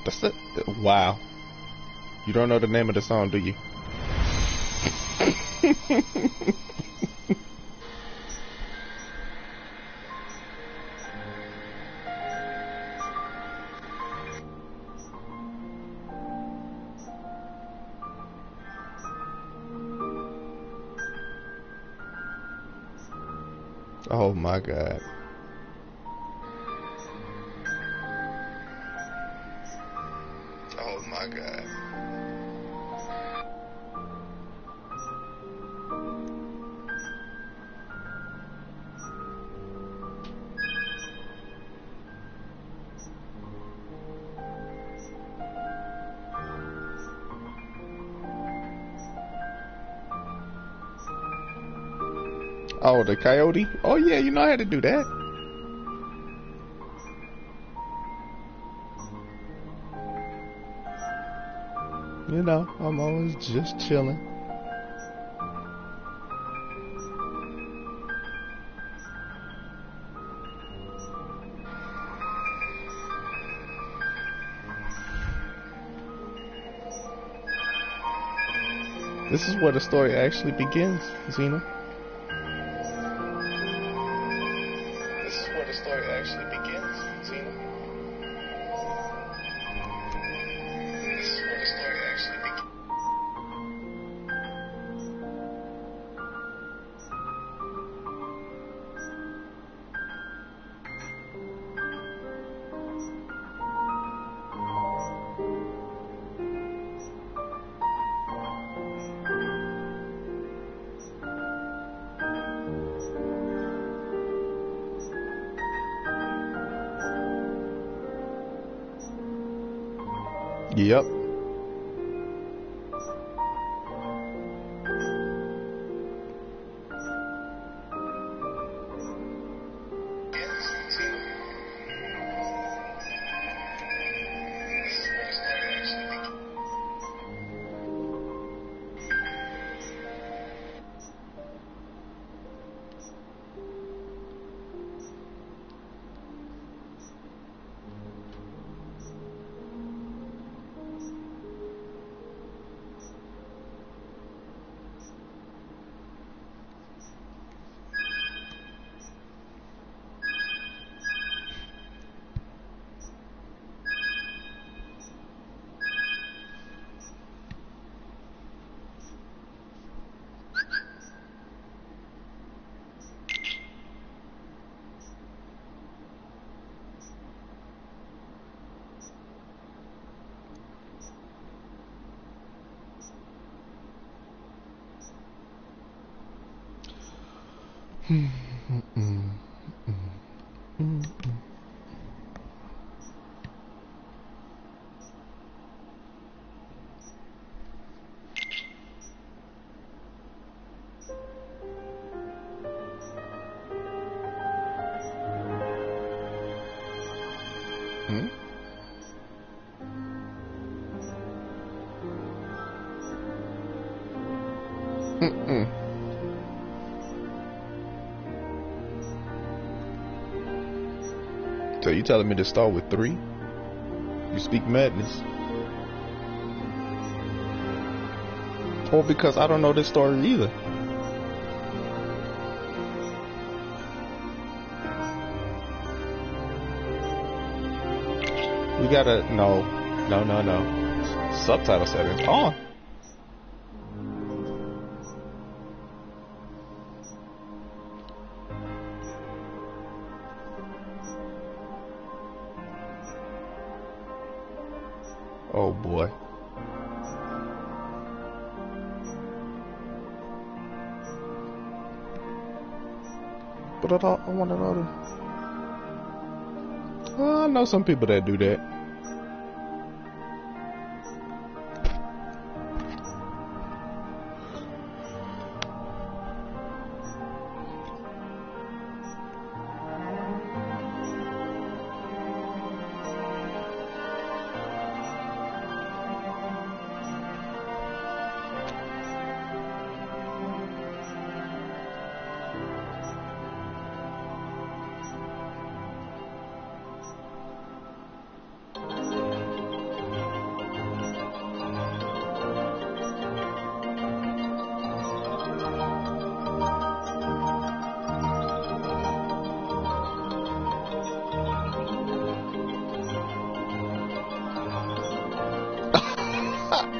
That's it. Wow. You don't know the name of the song, do you? Oh my God. Oh my God. Oh, the coyote? Oh yeah, you know how to do that. You know, I'm always just chilling. This is where the story actually begins, Xena. This is where the story actually begins, Xena. This is where the story actually begins. Yep. Hmm? Mm-mm. So you telling me to start with 3? You speak madness. Or because I don't know this story either. We gotta no. Subtitle settings on. Oh boy. But I want to know I know some people that do that.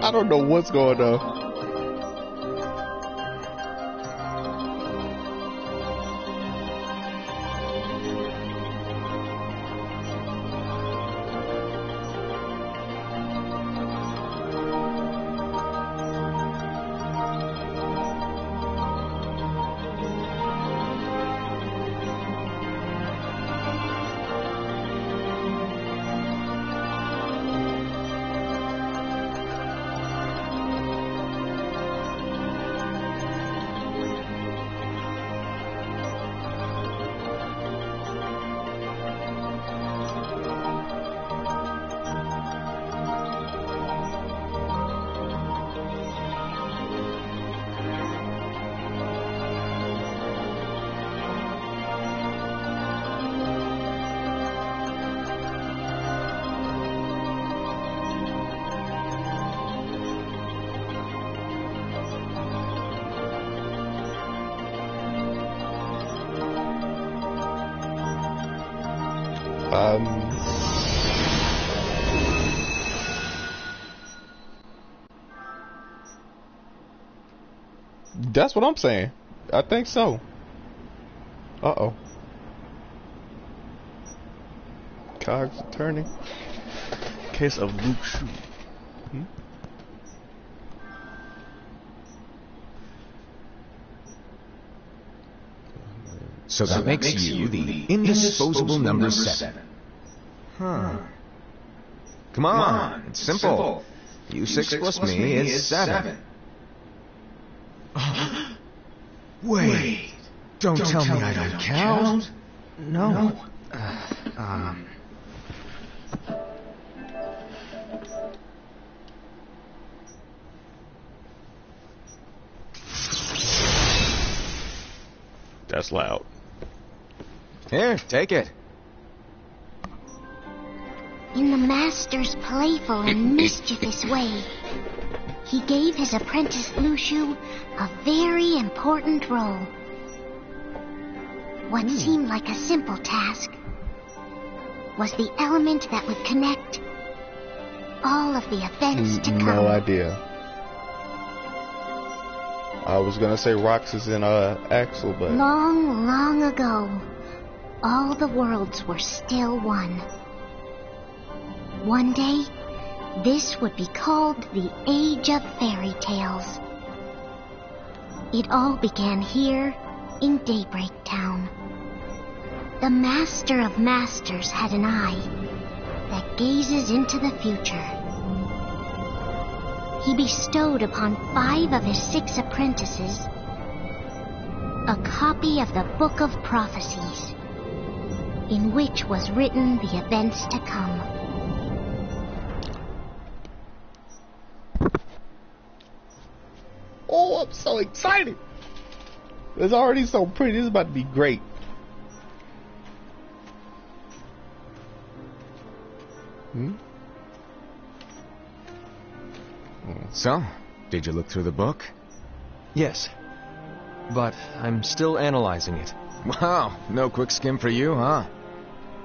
I don't know what's going on. That's what I'm saying. I think so. Uh-oh. Cogs turning. Case of Luke Shu. So that makes you the indisposable number 7. Huh. Come on, it's simple. U6 plus me is 7. Wait, don't tell me I don't count. No. That's loud. Here, take it. In the Master's playful and mischievous way, he gave his apprentice Luxu a very important role. What seemed like a simple task was the element that would connect all of the events to come. No idea. I was gonna say Roxas and Axel, but long, long ago, all the worlds were still one. One day, this would be called the Age of Fairy Tales. It all began here in Daybreak Town. The Master of Masters had an eye that gazes into the future. He bestowed upon 5 of his 6 apprentices a copy of the Book of Prophecies, in which was written the events to come. oh, I'm so excited. It's already so pretty. This is about to be great. So, did you look through the book? Yes. But I'm still analyzing it. Wow, no quick skim for you, huh?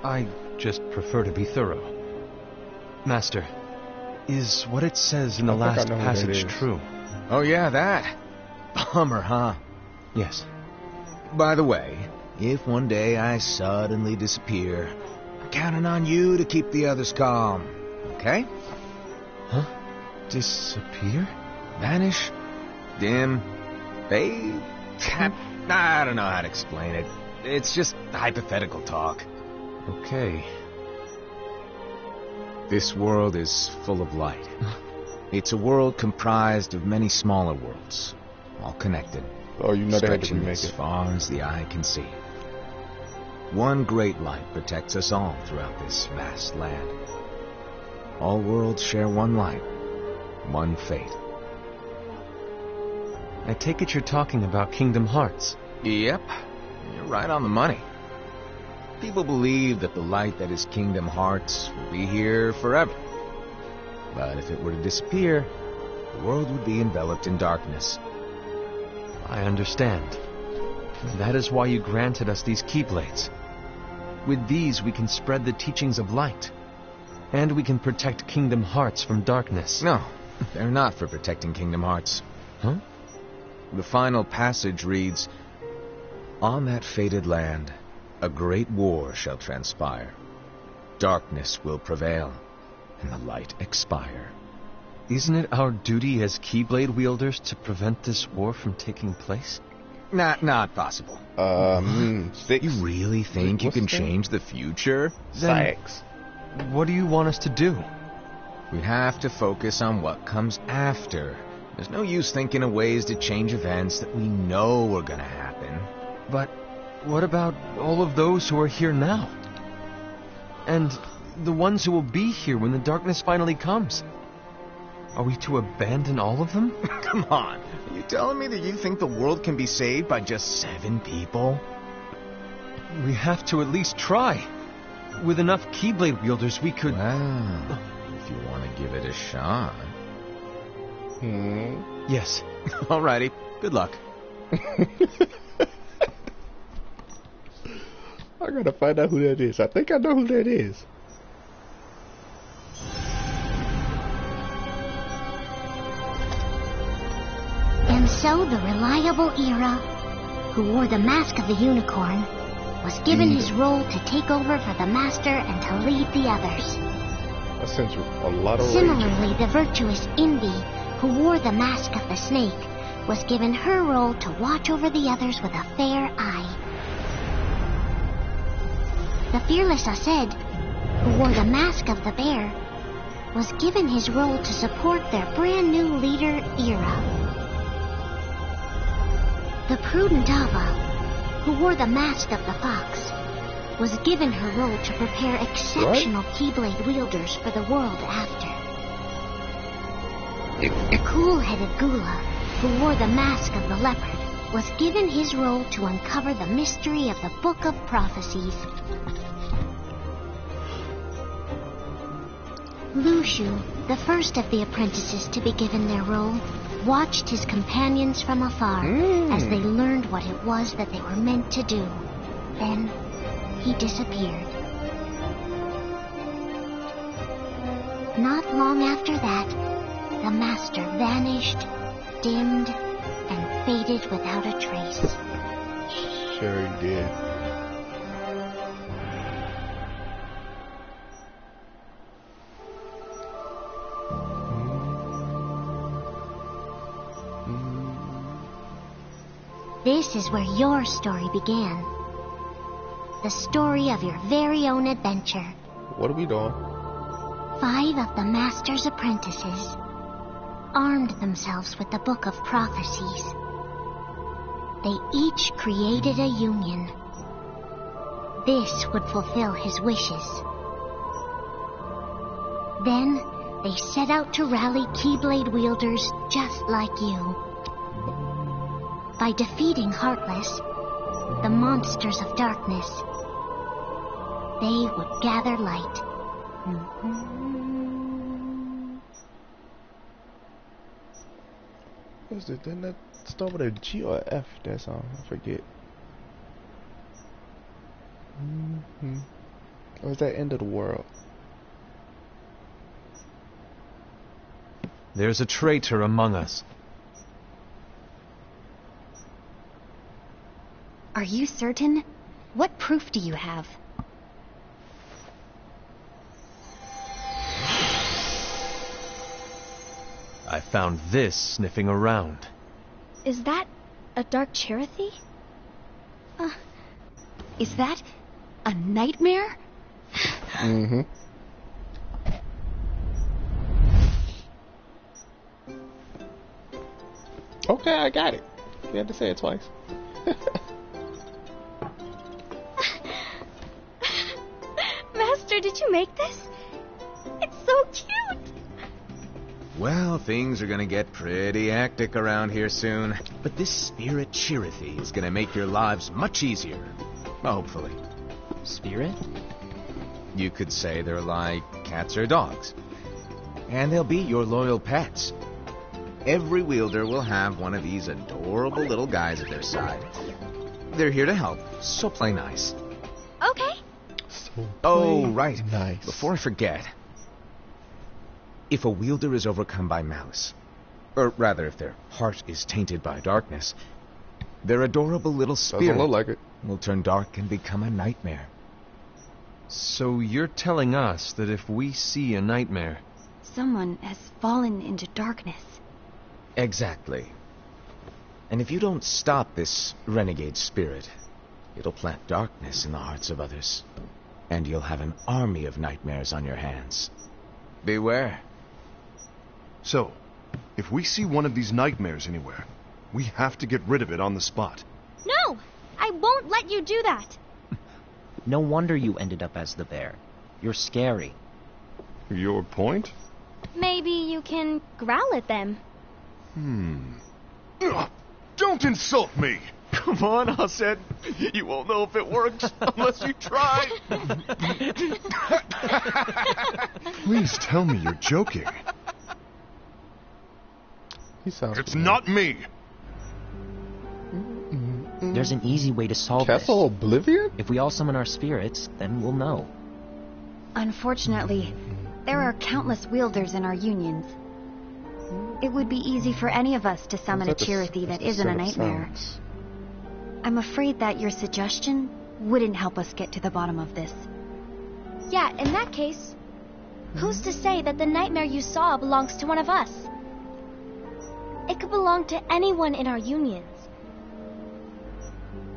I just prefer to be thorough. Master, is what it says in the last passage true? Oh yeah, that. Bummer, huh? Yes. By the way, if one day I suddenly disappear, I'm counting on you to keep the others calm, okay? Huh? Disappear? Vanish? Dim? Fade? I don't know how to explain it. It's just hypothetical talk. Okay. This world is full of light. It's a world comprised of many smaller worlds, all connected. Oh, you know they had to stretching remake as it. far as the eye can see. One great light protects us all throughout this vast land. All worlds share one light, one fate. I take it you're talking about Kingdom Hearts. Yep, you're right on the money. People believe that the light that is Kingdom Hearts will be here forever. But if it were to disappear, the world would be enveloped in darkness. I understand. That is why you granted us these Keyblades. With these we can spread the teachings of light. And we can protect Kingdom Hearts from darkness. No, They're not for protecting Kingdom Hearts. Huh? The final passage reads, "On that fated land, a great war shall transpire. Darkness will prevail, and the light expire." Isn't it our duty as Keyblade wielders to prevent this war from taking place? Not possible. 6. You really think you What's can that? change the future? Then 6. what do you want us to do? We have to focus on what comes after. There's no use thinking of ways to change events that we know are gonna happen. But what about all of those who are here now? And the ones who will be here when the darkness finally comes? Are we to abandon all of them? Come on, are you telling me that you think the world can be saved by just 7 people? We have to at least try. With enough Keyblade wielders, we could... Well, if you want to give it a shot. Yes. Alrighty, good luck. I gotta find out who that is. I think I know who that is. And so the reliable Era, who wore the mask of the unicorn, was given his role to take over for the Master and to lead the others. I sense a lot of rage. Similarly, the virtuous Indy, who wore the mask of the snake, was given her role to watch over the others with a fair eye. The fearless Aced, who wore the mask of the bear, was given his role to support their brand new leader, Era. The prudent Ava, who wore the mask of the fox, was given her role to prepare exceptional Keyblade wielders for the world after. The cool-headed Gula, who wore the mask of the leopard, was given his role to uncover the mystery of the Book of Prophecies. Lushu, the first of the apprentices to be given their role, watched his companions from afar as they learned what it was that they were meant to do. Then he disappeared. Not long after that, the Master vanished, dimmed, and faded without a trace. Sure he did. This is where your story began. The story of your very own adventure. What are we doing? 5 of the Master's apprentices armed themselves with the Book of Prophecies. They each created a union. This would fulfill his wishes. Then, they set out to rally Keyblade wielders just like you. By defeating Heartless, the monsters of darkness, they would gather light. Was it? Didn't that start with a G or F? That song, I forget. Or was that End of the World? There's a traitor among us. Are you certain? What proof do you have? I found this sniffing around. Is that a Dark Cherothy? Is that a nightmare? Mm-hmm. Okay, I got it. You had to say it twice. Master, did you make this? It's so cute! Well, things are gonna get pretty hectic around here soon. But this Spirit Cherothy is gonna make your lives much easier. Hopefully. Spirit? You could say they're like cats or dogs. And they'll be your loyal pets. Every wielder will have one of these adorable little guys at their side. They're here to help, so play nice. Okay. So Oh, right. nice. Before I forget, If a wielder is overcome by malice, or rather if their heart is tainted by darkness, their adorable little Doesn't spirit look like it. will turn dark and become a nightmare. So you're telling us that if we see a nightmare, Someone has fallen into darkness. Exactly. And if you don't stop this renegade spirit, it'll plant darkness in the hearts of others. And you'll have an army of nightmares on your hands. Beware. So, if we see one of these nightmares anywhere, we have to get rid of it on the spot. No! I won't let you do that! No wonder you ended up as the bear. You're scary. Your point? Maybe you can growl at them. Ugh, don't insult me! Come on, Hassan. You won't know if it works unless you try. Please tell me you're joking. He sounds. It's not me! There's an easy way to solve Castle this. Oblivion? If we all summon our spirits, then we'll know. Unfortunately, there are countless wielders in our unions. It would be easy for any of us to summon a Chirithy that isn't a nightmare. I'm afraid that your suggestion wouldn't help us get to the bottom of this. Yeah, in that case, who's to say that the nightmare you saw belongs to one of us? It could belong to anyone in our unions.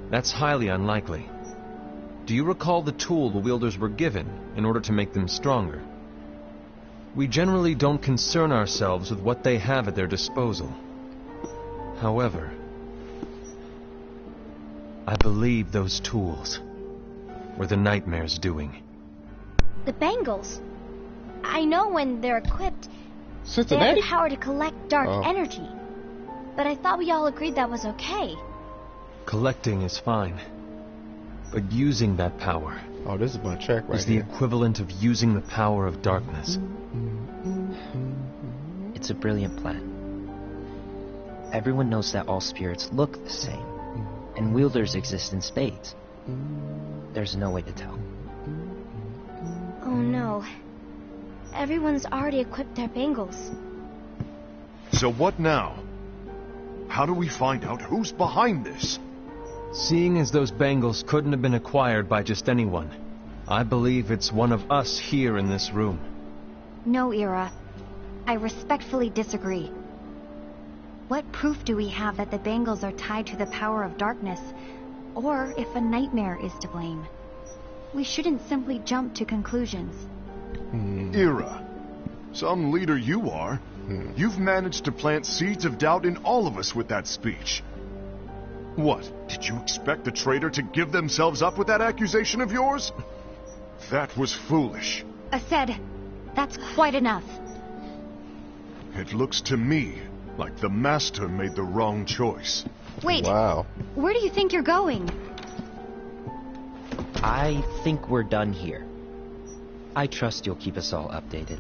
that's highly unlikely. Do you recall the tool the wielders were given in order to make them stronger? We generally don't concern ourselves with what they have at their disposal. However, I believe those tools were the nightmare's doing. The bangles. I know when they're equipped, they have Cincinnati? the power to collect dark energy. But I thought we all agreed that was okay. Collecting is fine, but using that power Oh, this is my check right is the here. equivalent of using the power of darkness. It's a brilliant plan. Everyone knows that all spirits look the same, and wielders exist in spades. There's no way to tell. Oh no. Everyone's already equipped their bangles. So what now? How do we find out who's behind this? Seeing as those bangles couldn't have been acquired by just anyone, I believe it's one of us here in this room. No, Ira. I respectfully disagree. What proof do we have that the bangles are tied to the power of darkness, or if a nightmare is to blame? We shouldn't simply jump to conclusions. Ira, some leader you are. You've managed to plant seeds of doubt in all of us with that speech. What, did you expect the traitor to give themselves up with that accusation of yours? That was foolish. Aced, that's quite enough. It looks to me like the Master made the wrong choice. Wait, Wow. where do you think you're going? I think we're done here. I trust you'll keep us all updated.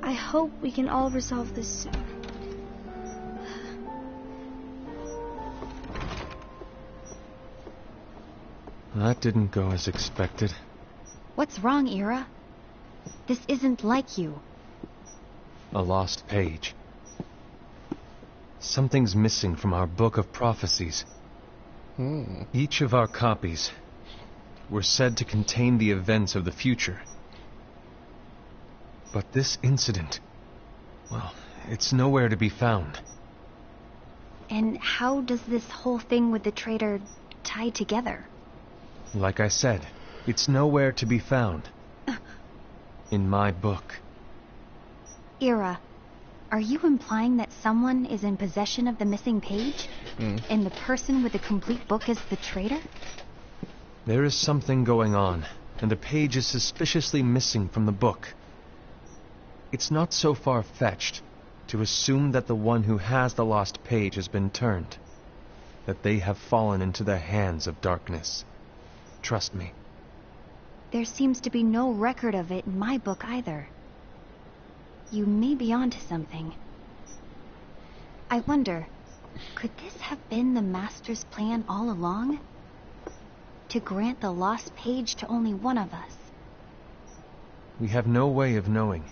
I hope we can all resolve this soon. That didn't go as expected. What's wrong, Ira? This isn't like you. A lost page. Something's missing from our book of prophecies. Each of our copies were said to contain the events of the future. But this incident, well, it's nowhere to be found. And how does this whole thing with the traitor tie together? Like I said, it's nowhere to be found. In my book. Ira, are you implying that someone is in possession of the missing page? And the person with the complete book is the traitor? There is something going on, and a page is suspiciously missing from the book. It's not so far-fetched to assume that the one who has the lost page has been turned, that they have fallen into the hands of darkness. Trust me. There seems to be no record of it in my book either. You may be onto something. I wonder, could this have been the Master's plan all along? to grant the lost page to only one of us? We have no way of knowing.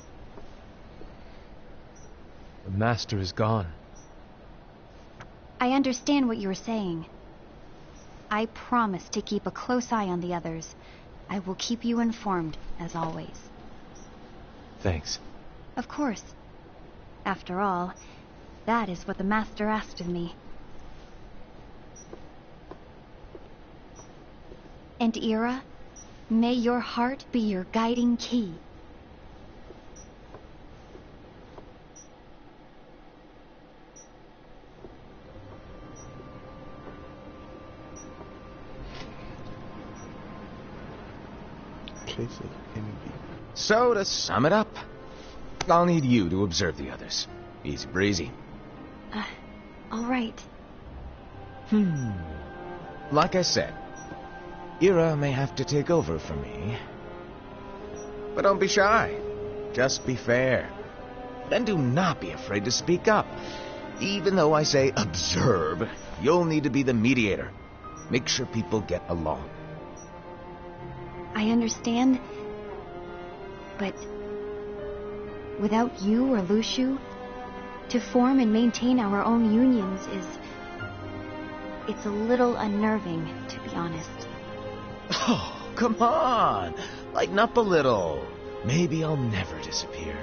The Master is gone. I understand what you're saying. I promise to keep a close eye on the others. I will keep you informed, as always. Thanks. Of course. After all, that is what the Master asked of me. And Ira, may your heart be your guiding key. So, to sum it up, I'll need you to observe the others. Easy breezy. All right. Like I said, Ira may have to take over for me. But don't be shy. Just be fair. And do not be afraid to speak up. Even though I say observe, you'll need to be the mediator. Make sure people get along. I understand. But without you or Luxu, to form and maintain our own unions it's a little unnerving, to be honest. Oh, come on. Lighten up a little. Maybe I'll never disappear.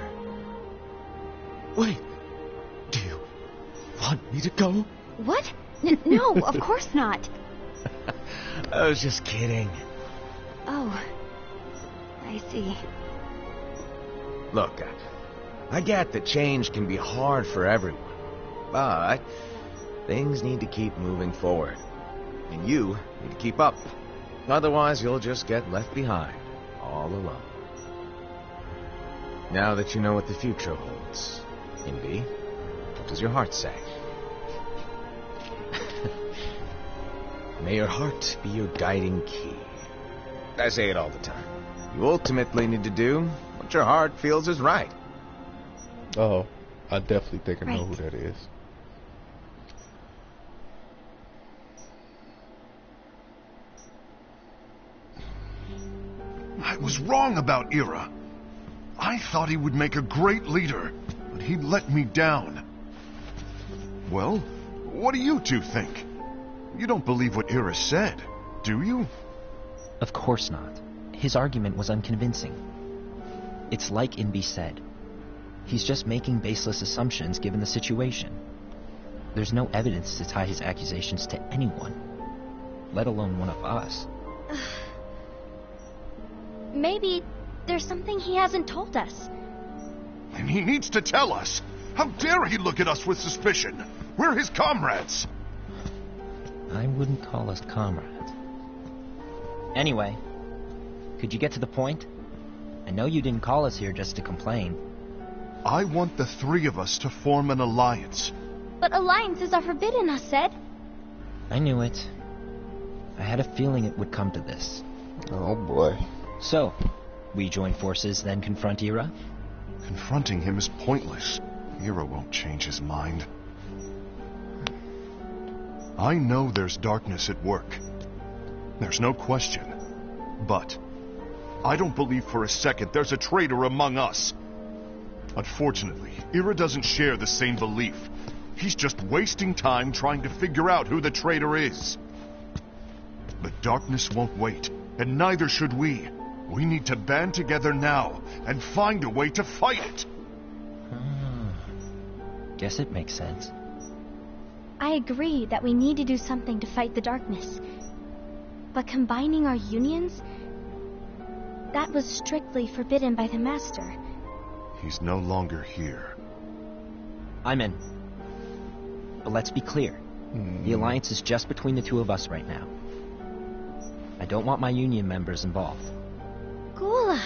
Wait. Do you want me to go? What? No, of course not. I was just kidding. Oh, I see. Look, I get that change can be hard for everyone, but things need to keep moving forward, and you need to keep up. Otherwise, you'll just get left behind, all alone. Now that you know what the future holds, Invi, what does your heart say? May your heart be your guiding key. I say it all the time. You ultimately need to do what your heart feels is right. Oh, I definitely think I know who that is. I was wrong about Ira. I thought he would make a great leader, but he let me down. Well, what do you two think? You don't believe what Ira said, do you? Of course not. His argument was unconvincing. It's like Invi said. He's just making baseless assumptions given the situation. There's no evidence to tie his accusations to anyone, let alone one of us. Maybe there's something he hasn't told us. And he needs to tell us. How dare he look at us with suspicion? We're his comrades. I wouldn't call us comrades. Anyway, could you get to the point? I know you didn't call us here just to complain. I want the three of us to form an alliance. But alliances are forbidden, us said. I knew it. I had a feeling it would come to this. Oh boy. So, we join forces, then confront Ira? Confronting him is pointless. Ira won't change his mind. I know there's darkness at work. There's no question. But I don't believe for a second there's a traitor among us. Unfortunately, Ira doesn't share the same belief. He's just wasting time trying to figure out who the traitor is. But darkness won't wait, and neither should we. We need to band together now and find a way to fight it. Guess it makes sense. I agree that we need to do something to fight the darkness. But combining our unions? That was strictly forbidden by the Master. He's no longer here. I'm in. But let's be clear. The alliance is just between the two of us right now. I don't want my union members involved. Gula!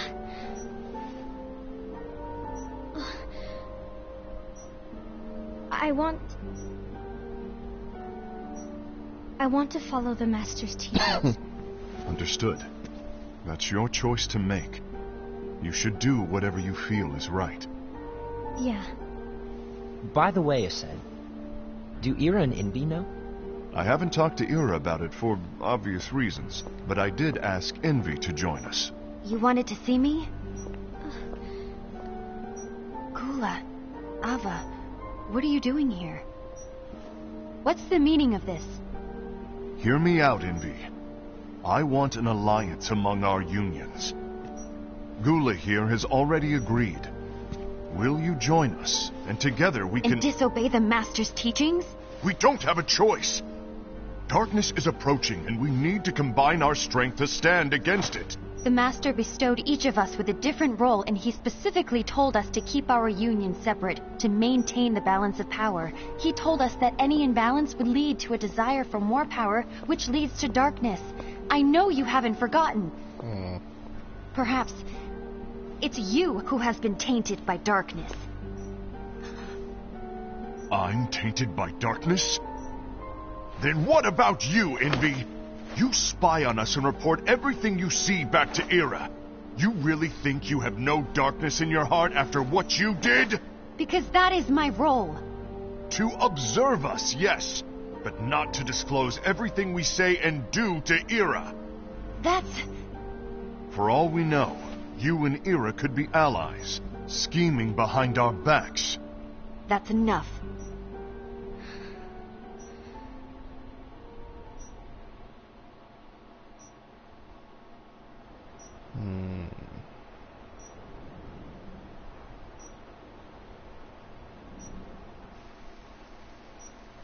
I want to follow the Master's teachings. Understood. That's your choice to make. You should do whatever you feel is right. Yeah. By the way, Ascend, do Ira and Invi know? I haven't talked to Ira about it for obvious reasons, but I did ask Envy to join us. You wanted to see me? Gula, Ava, what are you doing here? What's the meaning of this? Hear me out, Envy. I want an alliance among our unions. Gula here has already agreed. Will you join us? And together we can... And disobey the Master's teachings? We don't have a choice. Darkness is approaching, and we need to combine our strength to stand against it. The Master bestowed each of us with a different role, and he specifically told us to keep our union separate, to maintain the balance of power. He told us that any imbalance would lead to a desire for more power, which leads to darkness. I know you haven't forgotten. Perhaps it's you who has been tainted by darkness. I'm tainted by darkness? Then what about you, Envy? You spy on us and report everything you see back to Ira. You really think you have no darkness in your heart after what you did? Because that is my role. To observe us, yes, but not to disclose everything we say and do to Ira. That's... For all we know, you and Ira could be allies, scheming behind our backs. That's enough.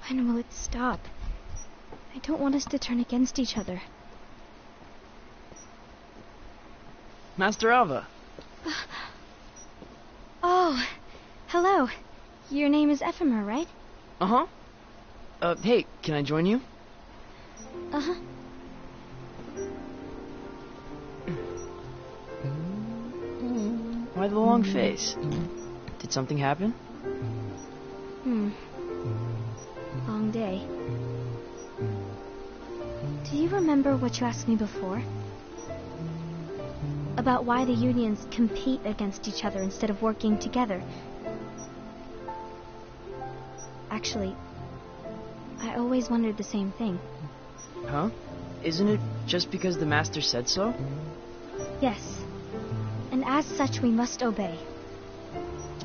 When will it stop? I don't want us to turn against each other. Master Ava. Oh, hello. Your name is Ephemer, right? Uh-huh. Hey, can I join you? Uh-huh. Why the long face? Did something happen? Long day. Do you remember what you asked me before? About why the unions compete against each other instead of working together. Actually, I always wondered the same thing. Huh? Isn't it just because the Master said so? Yes. And as such, we must obey.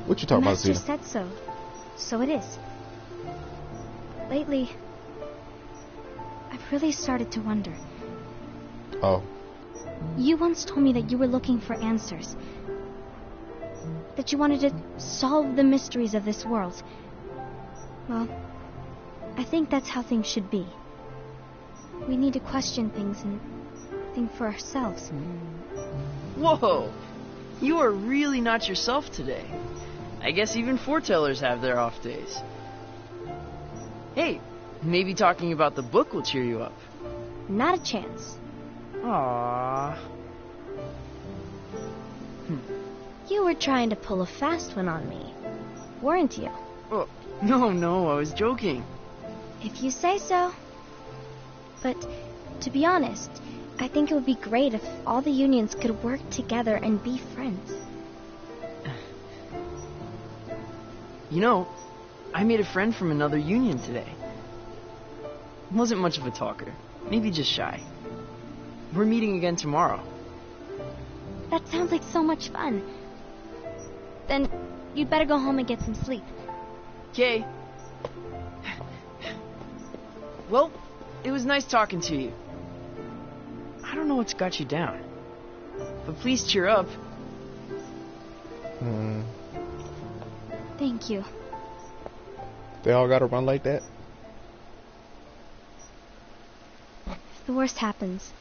What you talking about, The Master Zeta? said so. So it is. Lately, I've really started to wonder. Oh. You once told me that you were looking for answers. That you wanted to solve the mysteries of this world. Well, I think that's how things should be. We need to question things and think for ourselves. Whoa! You are really not yourself today. I guess even foretellers have their off days. Hey, maybe talking about the book will cheer you up. Not a chance. Aww. You were trying to pull a fast one on me, weren't you? Oh, no, I was joking. If you say so. But, to be honest, I think it would be great if all the unions could work together and be friends. You know, I made a friend from another union today. Wasn't much of a talker, maybe just shy. We're meeting again tomorrow. That sounds like so much fun. Then, you'd better go home and get some sleep. Okay. Well, it was nice talking to you. I don't know what's got you down, but please cheer up. Thank you. They all gotta run like that? If the worst happens,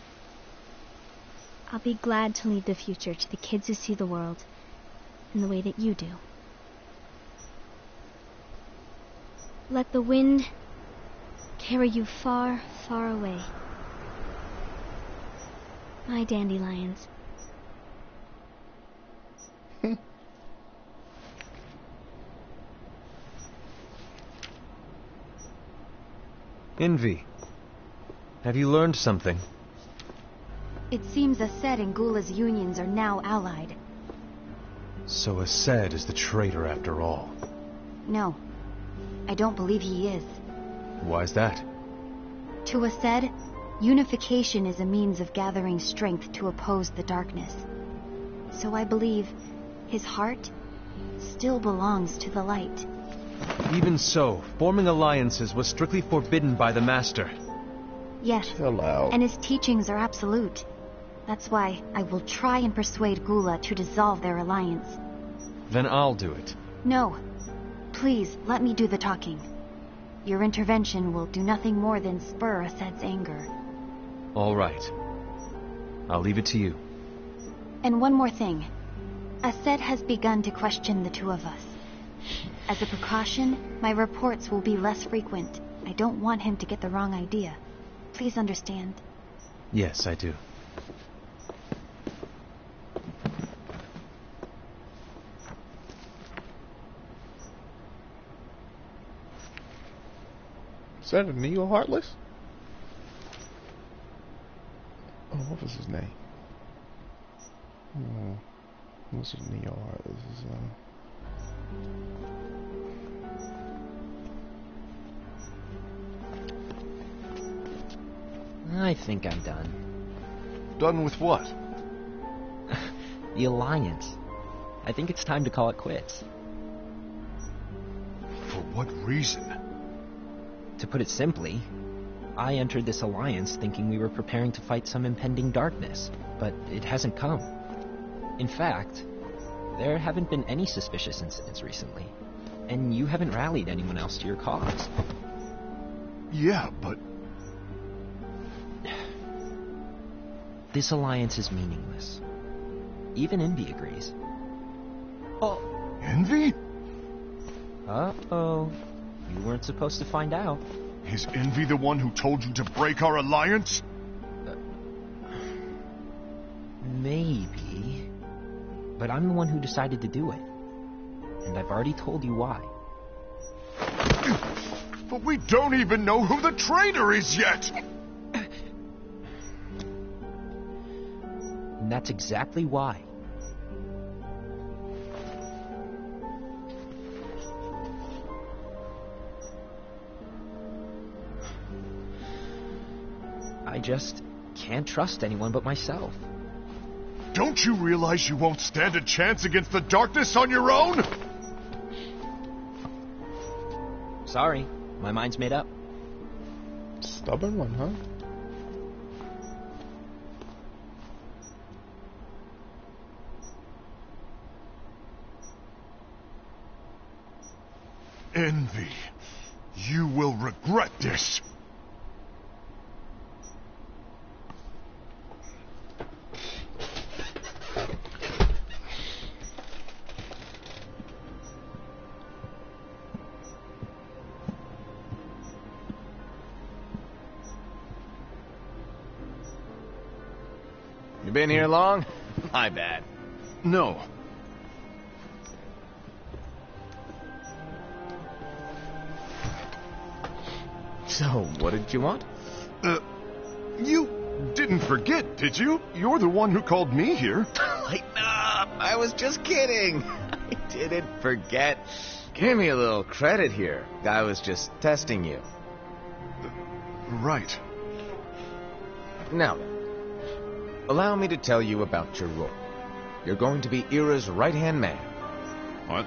I'll be glad to leave the future to the kids who see the world in the way that you do. Let the wind carry you far, far away. My dandelions. Envy, have you learned something? It seems Aced and Gula's unions are now allied. So Aced is the traitor after all. No, I don't believe he is. Why's that? To Aced, unification is a means of gathering strength to oppose the darkness. So I believe his heart still belongs to the light. Even so, forming alliances was strictly forbidden by the Master. Yes, Chill out. and his teachings are absolute. That's why I will try and persuade Gula to dissolve their alliance. Then I'll do it. No. Please, let me do the talking. Your intervention will do nothing more than spur Aced's anger. All right. I'll leave it to you. And one more thing. Aced has begun to question the two of us. As a precaution, my reports will be less frequent. I don't want him to get the wrong idea. Please understand. Yes, I do. Is that a Neo Heartless? Oh, what was his name? Oh, what's his Neo Heartless? I think I'm done. Done with what? The Alliance. I think it's time to call it quits. For what reason? To put it simply, I entered this alliance thinking we were preparing to fight some impending darkness, but it hasn't come. In fact, there haven't been any suspicious incidents recently, and you haven't rallied anyone else to your cause. Yeah, but... This alliance is meaningless. Even Envy agrees. Oh. Envy? Uh-oh. You weren't supposed to find out. Is Envy the one who told you to break our alliance? Maybe. But I'm the one who decided to do it. And I've already told you why. But we don't even know who the traitor is yet! And that's exactly why. I just can't trust anyone but myself. Don't you realize you won't stand a chance against the darkness on your own? Sorry, my mind's made up. Stubborn one, huh? Envy, you will regret this. You been here long? My bad. No. So, what did you want? You didn't forget, did you? You're the one who called me here. Lighten up! I was just kidding. I didn't forget. Give me a little credit here. I was just testing you. Right. Now then, allow me to tell you about your role. You're going to be Ira's right-hand man. What?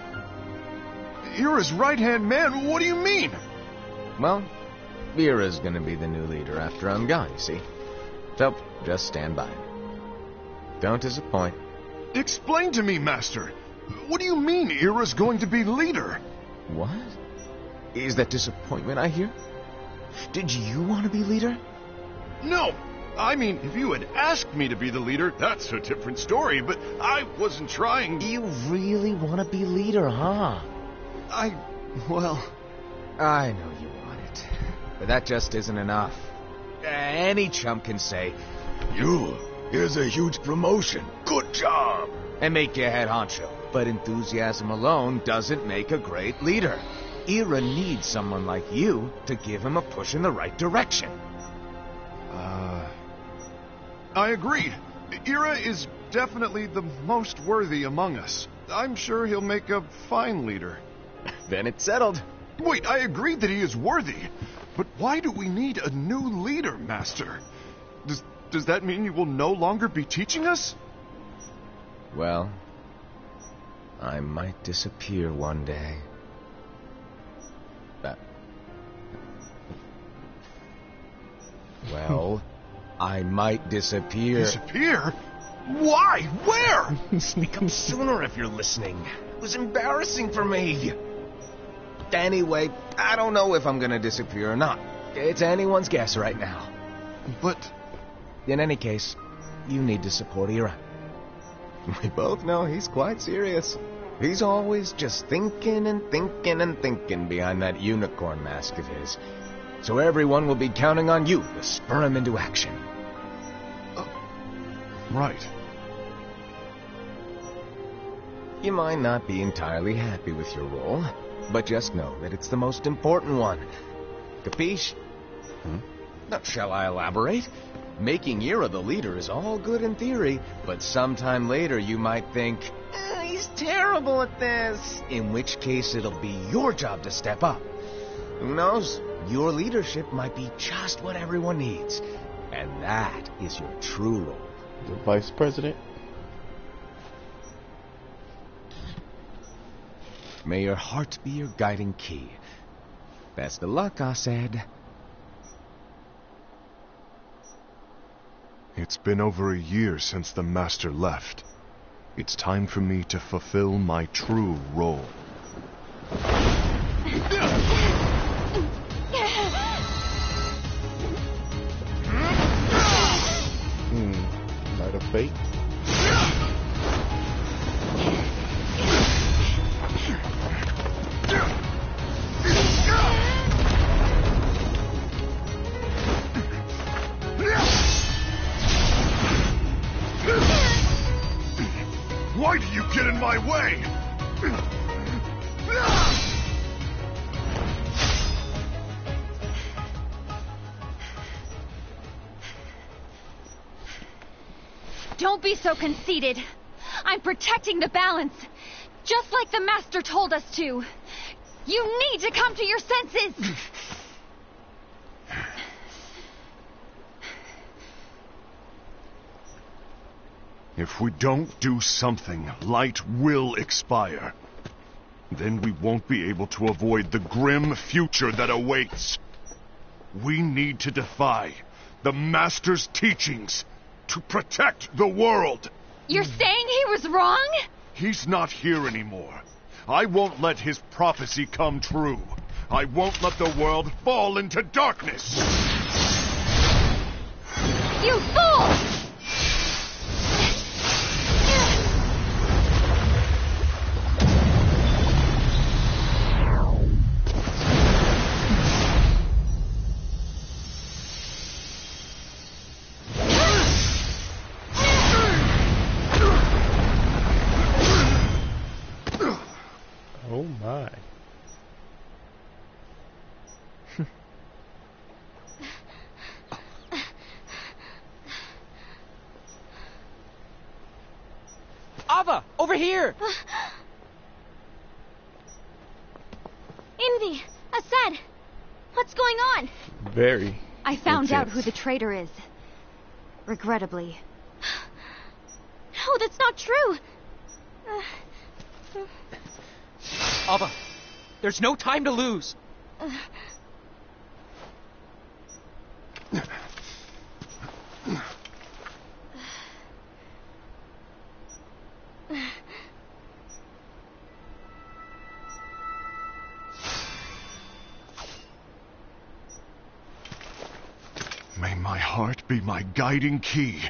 Ira's right-hand man? What do you mean? Well, Ira's gonna be the new leader after I'm gone, you see. So, just stand by. Don't disappoint. Explain to me, Master. What do you mean Ira's going to be leader? What? Is that disappointment I hear? Did you want to be leader? No! I mean, if you had asked me to be the leader, that's a different story, but I wasn't trying... You really want to be leader, huh? Well... I know you want it, but that just isn't enough. Any chump can say, here's a huge promotion, good job, and make you head honcho. But enthusiasm alone doesn't make a great leader. Ira needs someone like you to give him a push in the right direction. I agree. Ira is definitely the most worthy among us. I'm sure he'll make a fine leader. Then it's settled. Wait, I agreed that he is worthy. But why do we need a new leader, Master? Does that mean you will no longer be teaching us? Well, I might disappear one day. Well, I might disappear. Disappear? Why? Where? Speak up sooner if you're listening. It was embarrassing for me. Anyway, I don't know if I'm gonna disappear or not. It's anyone's guess right now. But... in any case, you need to support Ira. We both know he's quite serious. He's always just thinking and thinking and thinking behind that unicorn mask of his. So everyone will be counting on you to spur him into action. Right. You might not be entirely happy with your role, but just know that it's the most important one. Capiche? Now, shall I elaborate? Making Ira the leader is all good in theory, but sometime later you might think, he's terrible at this. In which case it'll be your job to step up. Who knows? Your leadership might be just what everyone needs. And that is your true role. The vice president. May your heart be your guiding key. Best of luck, Asaad. It's been over a year since the Master left. It's time for me to fulfill my true role. Light of fate. Why do you get in my way? Don't be so conceited. I'm protecting the balance, just like the Master told us to. You need to come to your senses. If we don't do something, light will expire. Then we won't be able to avoid the grim future that awaits. We need to defy the Master's teachings to protect the world. You're saying he was wrong? He's not here anymore. I won't let his prophecy come true. I won't let the world fall into darkness. You fool! Oh my. Ava, over here! Envy! Asaad! What's going on? Very. I found out intense. who the traitor is. Regrettably. No, that's not true! Ava, there's no time to lose. May my heart be my guiding key.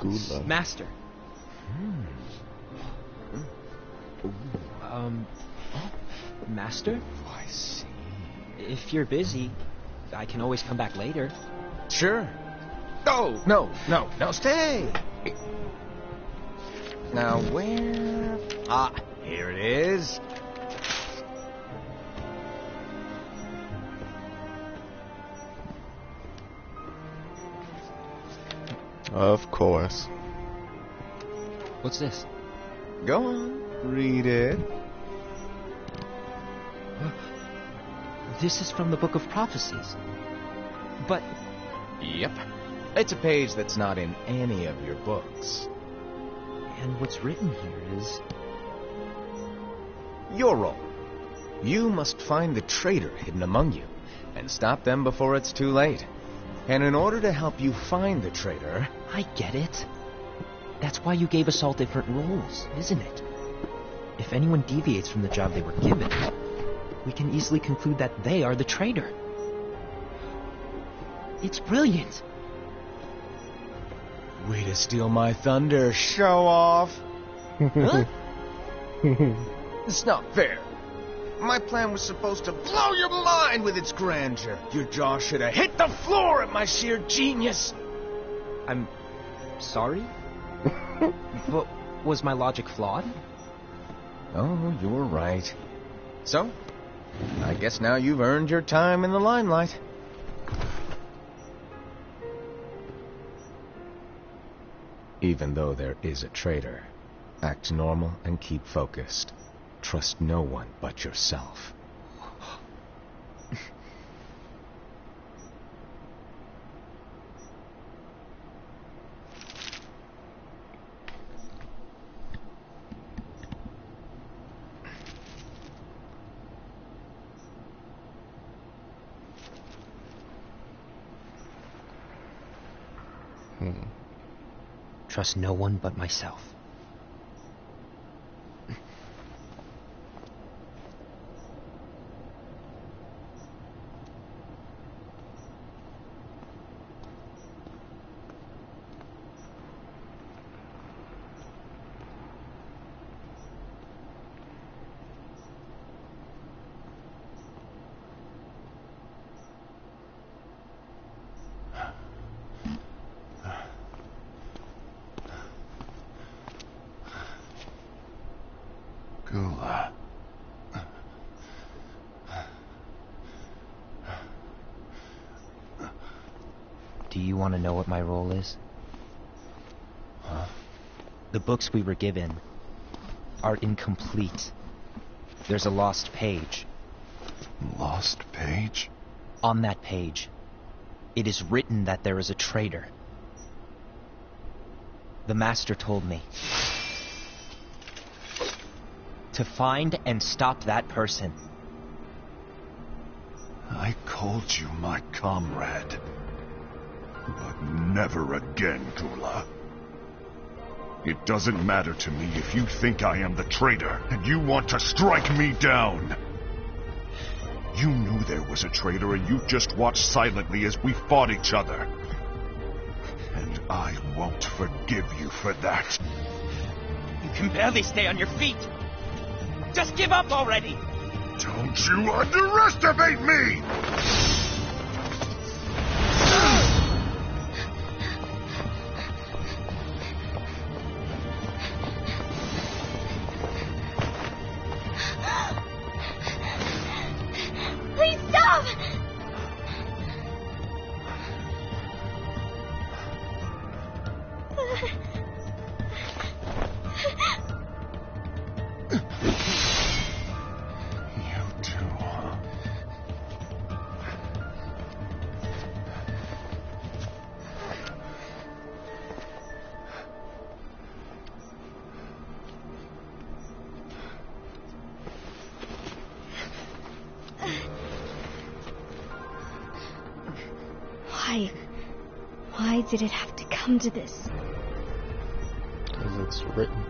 Gula. Master. Master? I see. If you're busy, I can always come back later. Sure. Oh, no, stay. Now, where? Ah, here it is. Of course. What's this? Go on, read it. This is from the Book of Prophecies. But... Yep. It's a page that's not in any of your books. And what's written here is... Your role. You must find the traitor hidden among you, and stop them before it's too late. And in order to help you find the traitor... I get it. That's why you gave us all different roles, isn't it? If anyone deviates from the job they were given, we can easily conclude that they are the traitor. It's brilliant. Way to steal my thunder, show off. Huh? It's not fair. My plan was supposed to blow your mind with its grandeur. Your jaw should have hit the floor at my sheer genius. I'm sorry? But was my logic flawed? Oh, you're right. So, I guess now you've earned your time in the limelight. Even though there is a traitor, act normal and keep focused. Trust no one but yourself. Trust no one but myself. Gula. Do you want to know what my role is? Huh? The books we were given are incomplete. There's a lost page. Lost page? On that page, it is written that there is a traitor. The Master told me to find and stop that person. I called you my comrade. But never again, Gula. It doesn't matter to me if you think I am the traitor and you want to strike me down. You knew there was a traitor and you just watched silently as we fought each other. And I won't forgive you for that. You can barely stay on your feet. Just give up already! Don't you underestimate me! Please stop! Why did it have to come to this? Because it's written.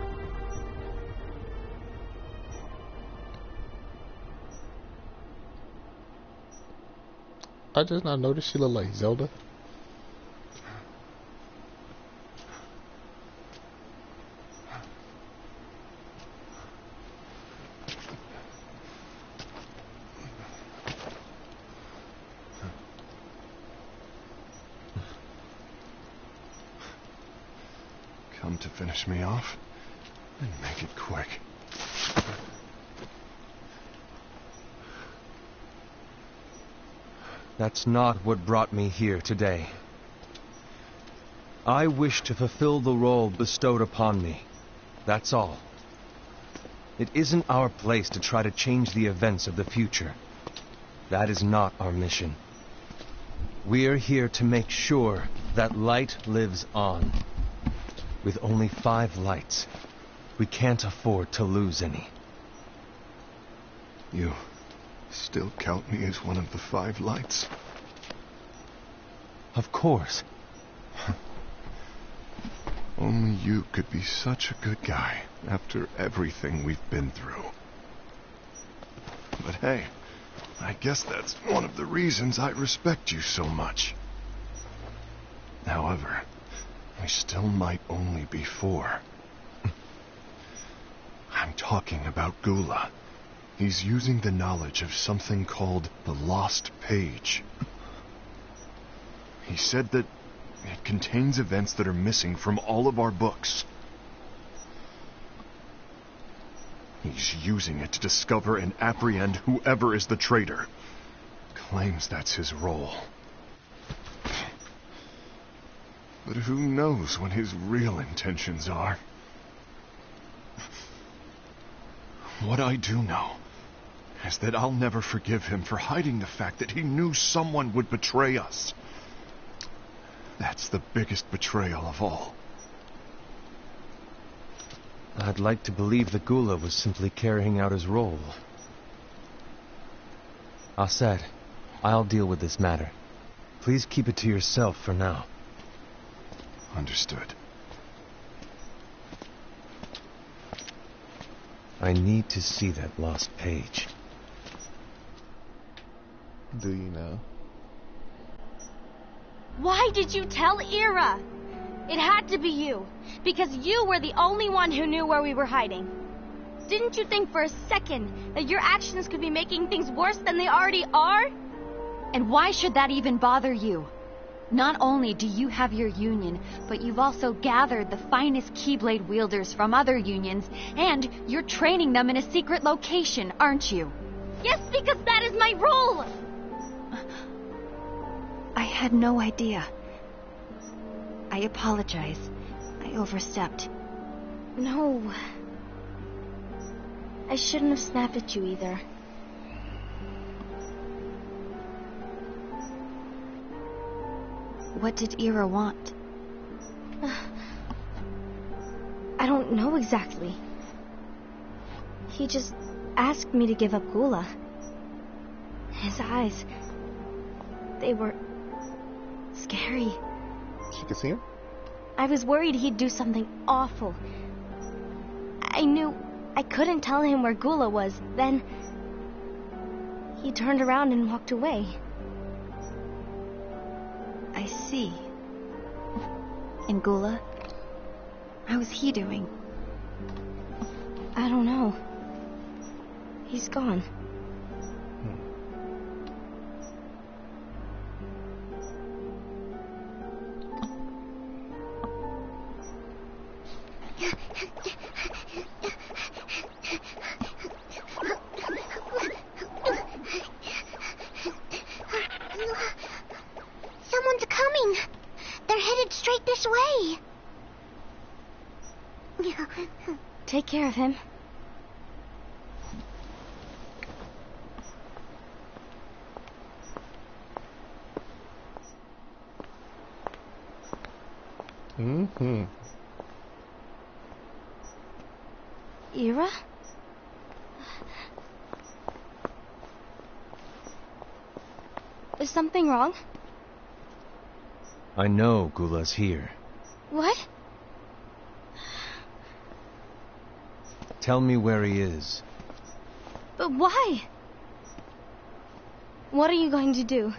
I just not noticed she looked like Zelda. Come to finish me off? And make it quick. That's not what brought me here today. I wish to fulfill the role bestowed upon me. That's all. It isn't our place to try to change the events of the future. That is not our mission. We're here to make sure that light lives on. With only 5 lights, we can't afford to lose any. You still count me as one of the 5 lights? Of course. Only you could be such a good guy after everything we've been through. But hey, I guess that's one of the reasons I respect you so much. However, we still might only be 4. I'm talking about Gula. He's using the knowledge of something called the Lost Page. He said that it contains events that are missing from all of our books. He's using it to discover and apprehend whoever is the traitor. Claims that's his role. But who knows what his real intentions are? What I do know is that I'll never forgive him for hiding the fact that he knew someone would betray us. That's the biggest betrayal of all. I'd like to believe that Gula was simply carrying out his role. Aset, I'll deal with this matter. Please keep it to yourself for now. Understood. I need to see that lost page. Do you know? Why did you tell Ira? It had to be you, because you were the only one who knew where we were hiding. Didn't you think for a second that your actions could be making things worse than they already are? And why should that even bother you? Not only do you have your union, but you've also gathered the finest Keyblade wielders from other unions, and you're training them in a secret location, aren't you? Yes, because that is my role! I had no idea. I apologize. I overstepped. No. I shouldn't have snapped at you either. What did Ira want? I don't know exactly. He just asked me to give up Gula. His eyes, they were scary. She could see him? I was worried he'd do something awful. I knew I couldn't tell him where Gula was. Then he turned around and walked away. I see. And Gula? How's he doing? I don't know. He's gone. Someone's coming. They're headed straight this way. Take care of him. Mm-hmm. Ira? Is something wrong? I know Gula's here. What? Tell me where he is. But why? What are you going to do?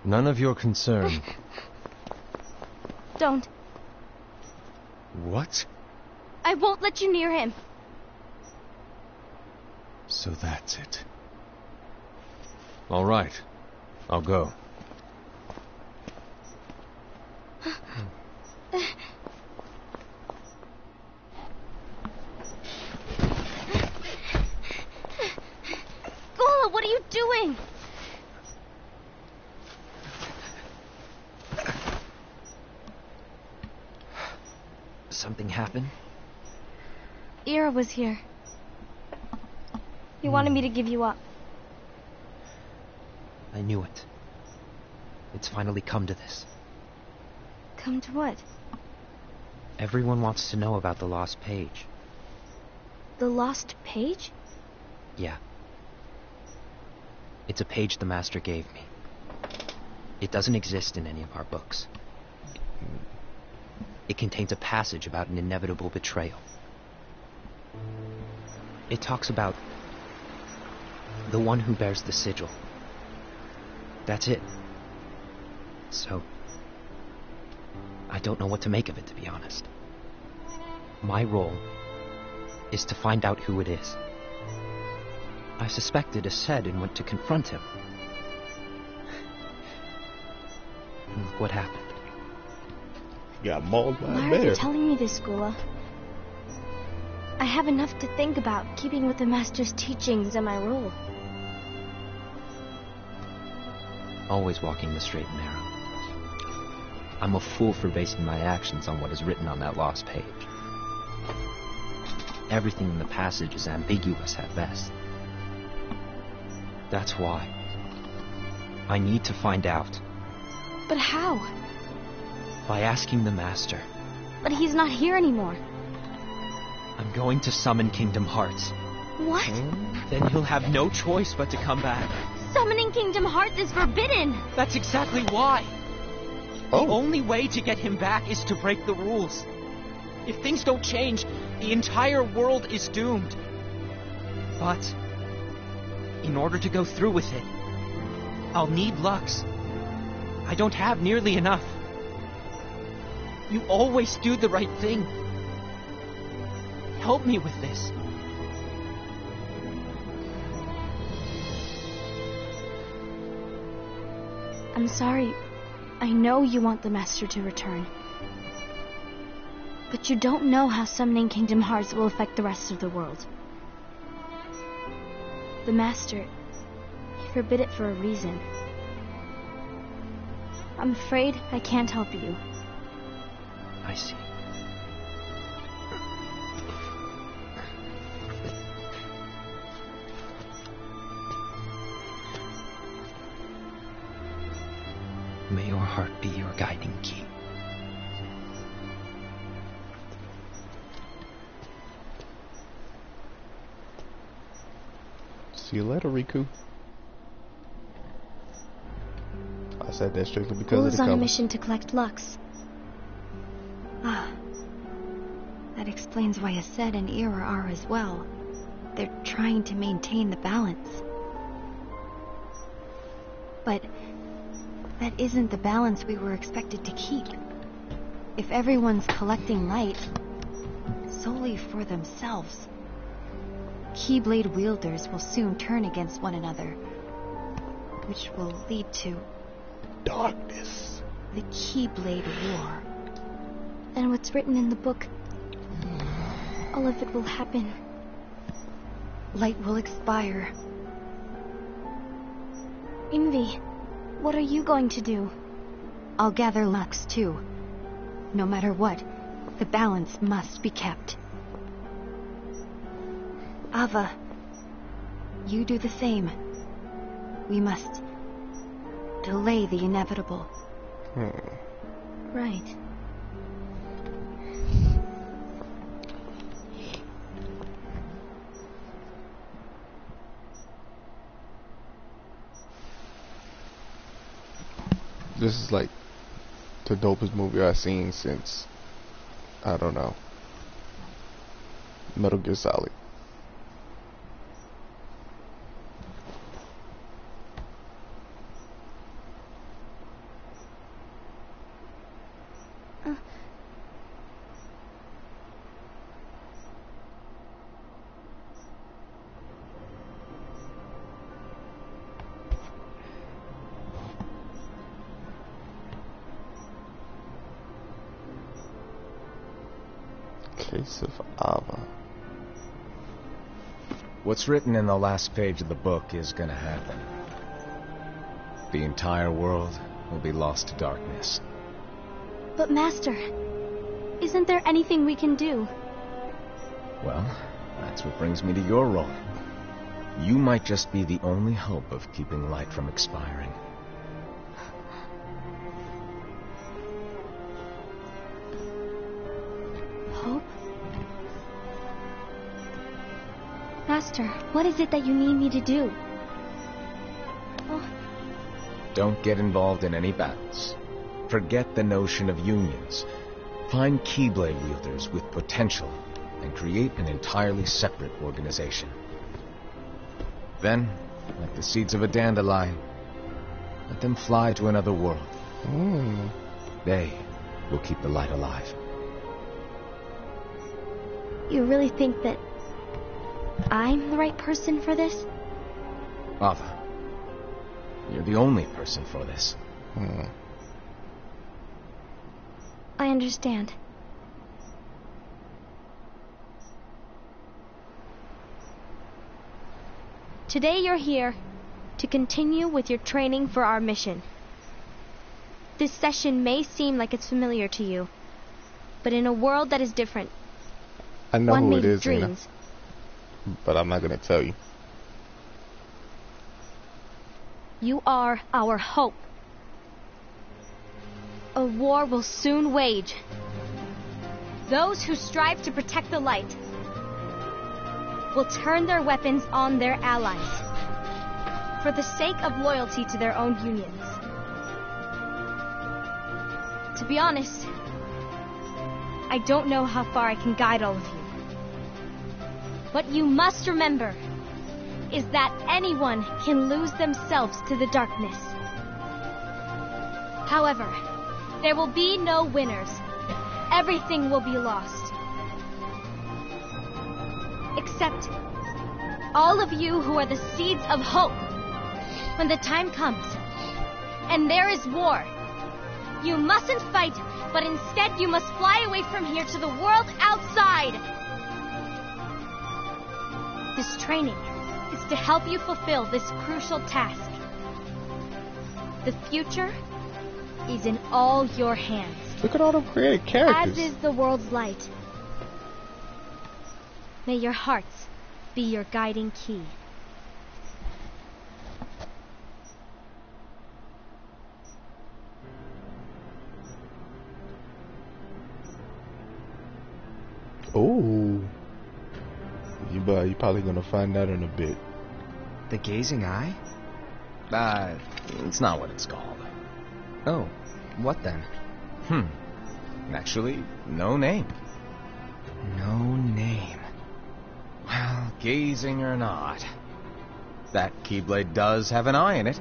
None of your concern. Don't. What? I won't let you near him. So that's it. All right. I'll go. something happen? Ira was here. He wanted me to give you up. I knew it. It's finally come to this. Come to what? Everyone wants to know about the lost page. The lost page? Yeah. It's a page the Master gave me. It doesn't exist in any of our books. It contains a passage about an inevitable betrayal. It talks about the one who bears the sigil. That's it. So, I don't know what to make of it, to be honest. My role is to find out who it is. I suspected Aced and went to confront him. And look what happened. Got mauled by Why a are bear. you telling me this, Gula? I have enough to think about, keeping with the Master's teachings and my role. Always walking the straight and narrow. I'm a fool for basing my actions on what is written on that lost page. Everything in the passage is ambiguous at best. That's why I need to find out. But how? By asking the Master. But he's not here anymore. I'm going to summon Kingdom Hearts. What? Then he'll have no choice but to come back. Summoning Kingdom Hearts is forbidden! That's exactly why. The only way to get him back is to break the rules. If things don't change, the entire world is doomed. But in order to go through with it, I'll need Lux. I don't have nearly enough. You always do the right thing. Help me with this. I'm sorry. I know you want the Master to return. But you don't know how summoning Kingdom Hearts will affect the rest of the world. The Master, he forbid it for a reason. I'm afraid I can't help you. I see. May your heart be your guiding key. See you later, Riku. I said that strictly because of Gula's the on a cover. mission to collect Lux. Ah. That explains why Aced and Ira are as well. They're trying to maintain the balance. But that isn't the balance we were expected to keep. If everyone's collecting light solely for themselves, Keyblade wielders will soon turn against one another, which will lead to darkness. The Keyblade War. And what's written in the book, all of it will happen. Light will expire. Envy, what are you going to do? I'll gather Lux too. No matter what, the balance must be kept. Ava, you do the same. We must delay the inevitable. Right. This is like the dopest movie I've seen since, I don't know, Metal Gear Solid. Case of Ava. What's written in the last page of the book is gonna happen. The entire world will be lost to darkness. But Master, Isn't there anything we can do? Well, that's what brings me to your role. You might just be the only hope of keeping light from expiring. Hope? Master, what is it that you need me to do? Oh. Don't get involved in any battles. Forget the notion of unions. Find Keyblade wielders with potential and create an entirely separate organization. Then, like the seeds of a dandelion, let them fly to another world. They will keep the light alive. You really think that I'm the right person for this? Ava, you're the only person for this. I understand. Today you're here to continue with your training for our mission. This session may seem like it's familiar to you, but in a world that is different, I know one who it needs is, Nina, dreams. but I'm not gonna tell you. You are our hope. A war will soon wage. Those who strive to protect the light will turn their weapons on their allies for the sake of loyalty to their own unions. To be honest, I don't know how far I can guide all of you. What you must remember is that anyone can lose themselves to the darkness. However, there will be no winners. Everything will be lost. Except all of you who are the seeds of hope. When the time comes, and there is war, you mustn't fight, but instead you must fly away from here to the world outside. This training is to help you fulfill this crucial task. The future is in all your hands. Look at all the creative characters. As is the world's light. May your hearts be your guiding key. Ooh. You probably gonna find out in a bit. The gazing eye? It's not what it's called. Oh, what then? Actually, no name. No name. Well, gazing or not, that Keyblade does have an eye in it.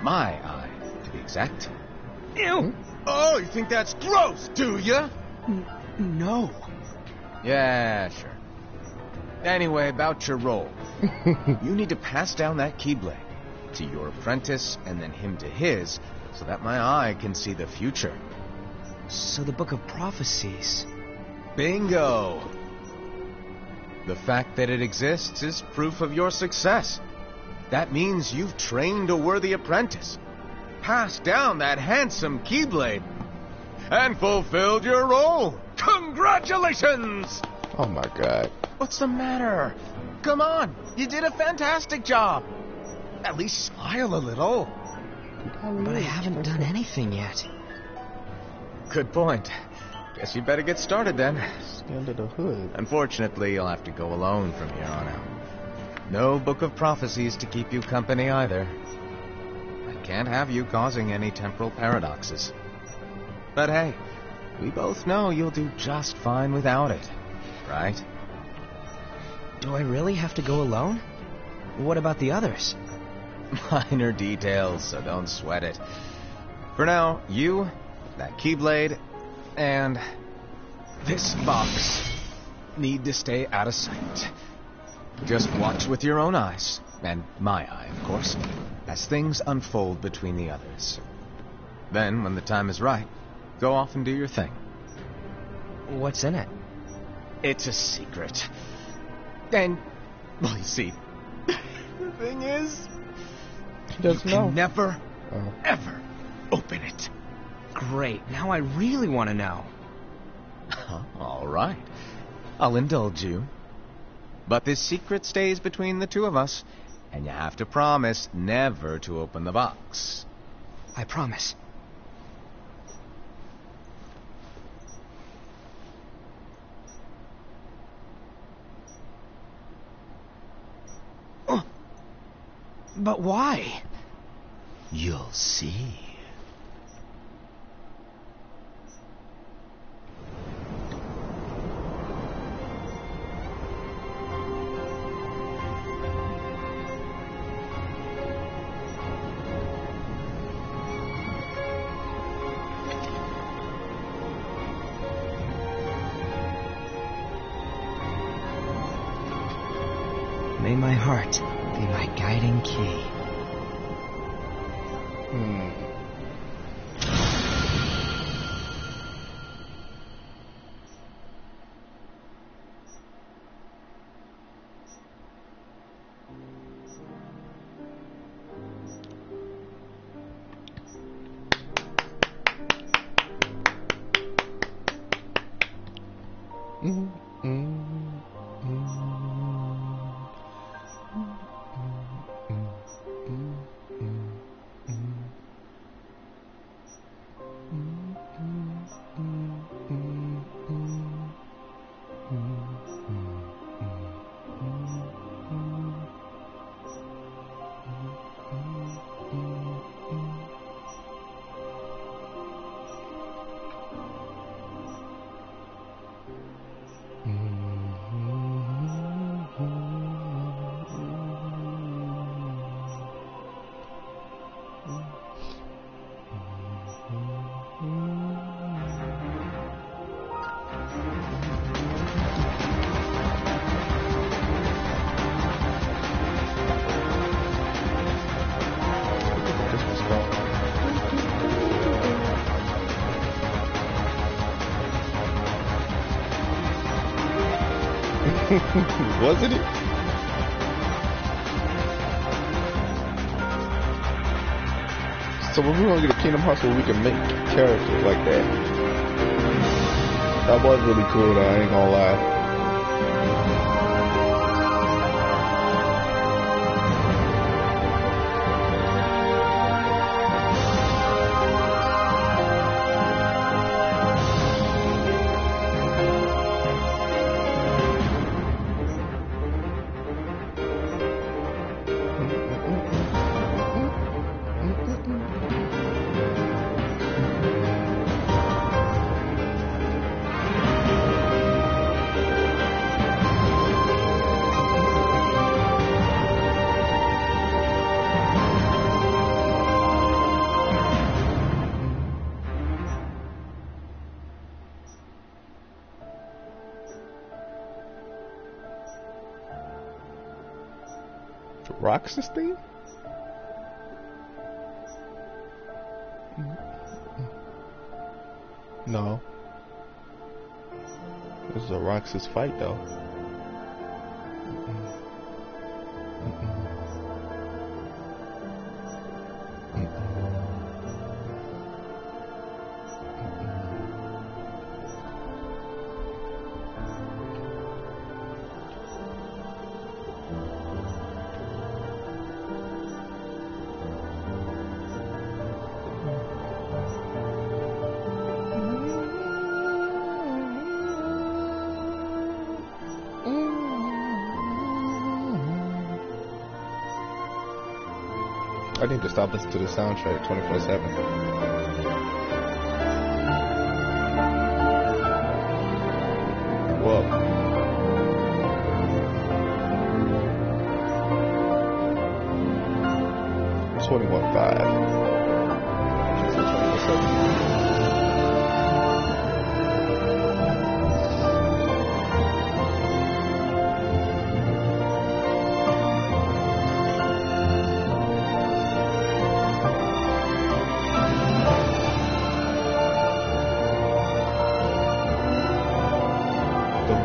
My eye, to be exact. Ew! Oh, you think that's gross, do ya? No. Yeah, sure. Anyway, about your role. You need to pass down that Keyblade to your apprentice and then him to his, so that my eye can see the future. So the Book of Prophecies. Bingo! The fact that it exists is proof of your success. That means you've trained a worthy apprentice, passed down that handsome Keyblade, and fulfilled your role. Congratulations! Oh my god. What's the matter? Come on, you did a fantastic job. At least smile a little. But I haven't done anything yet. Good point. Guess you better get started then. Under the hood. Unfortunately, you'll have to go alone from here on out. No Book of Prophecies to keep you company either. I can't have you causing any temporal paradoxes. But hey, we both know you'll do just fine without it, right? Do I really have to go alone? What about the others? Minor details, so don't sweat it. For now, you, that Keyblade, and this box need to stay out of sight. Just watch with your own eyes, and my eye, of course, as things unfold between the others. Then, when the time is right, go off and do your thing. What's in it? It's a secret. And, well, you see, the thing is, you can never, ever open it. Great, now I really want to know. All right. I'll indulge you. But this secret stays between the two of us, and you have to promise never to open the box. I promise. But why? You'll see. May my heart be my guiding key. Wasn't it? So when we want to get a Kingdom Hearts where we can make characters like that. That was really cool though, I ain't gonna lie. Roxas theme? No. This is a Roxas fight though. I need to stop listening to the soundtrack 24/7. Well, 21.5.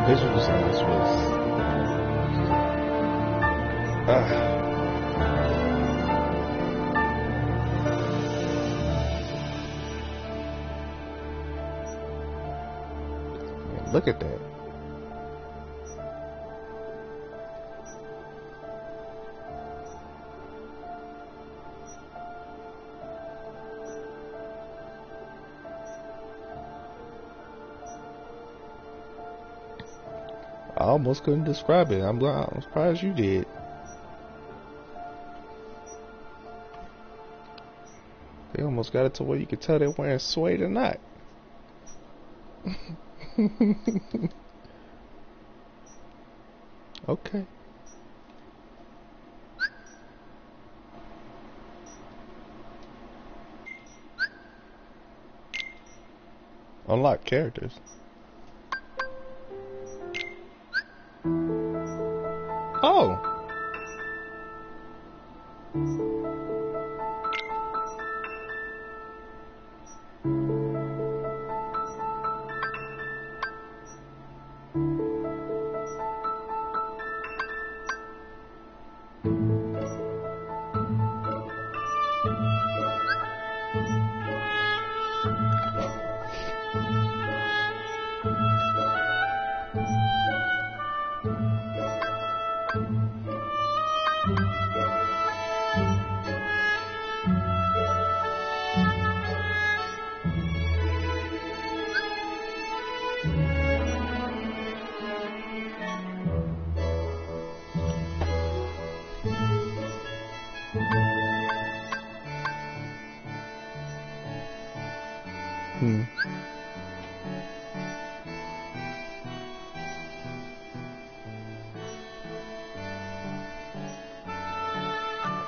Visuals on this was Look at that. I almost couldn't describe it. I'm surprised you did. They almost got it to where you could tell they're wearing suede or not. Okay. Unlock characters. Oh.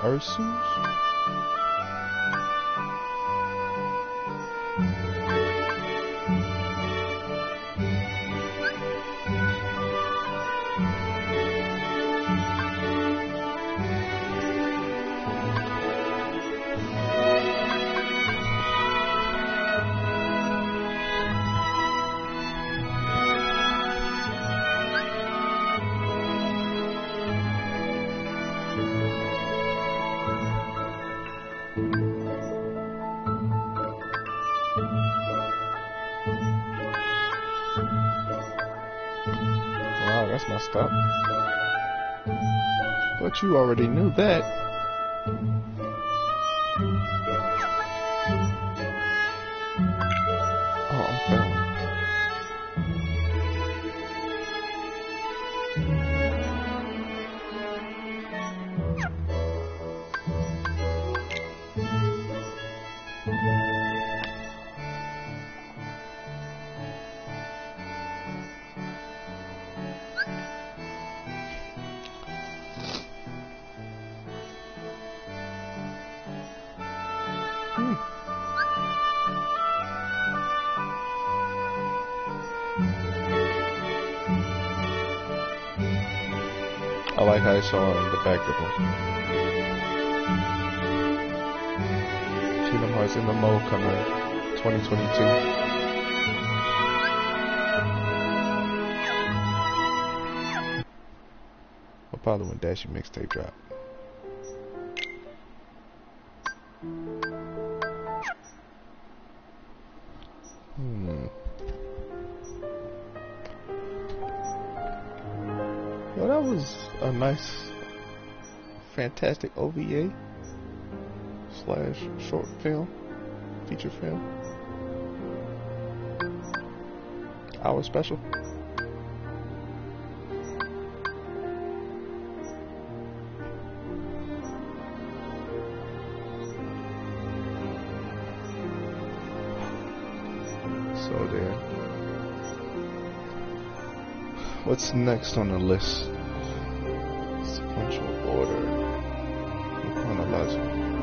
Ursus? Wow, that's messed up. But you already knew that. Oh, I'm failing. I like how it's showing the back of them. Kingdom Hearts in the Mode coming 2022. Well, probably when Dashi mixtape drop. Well, that was a nice, fantastic OVA / short film, feature film, hour special. So there. What's next on the list? Sequential order, chronological.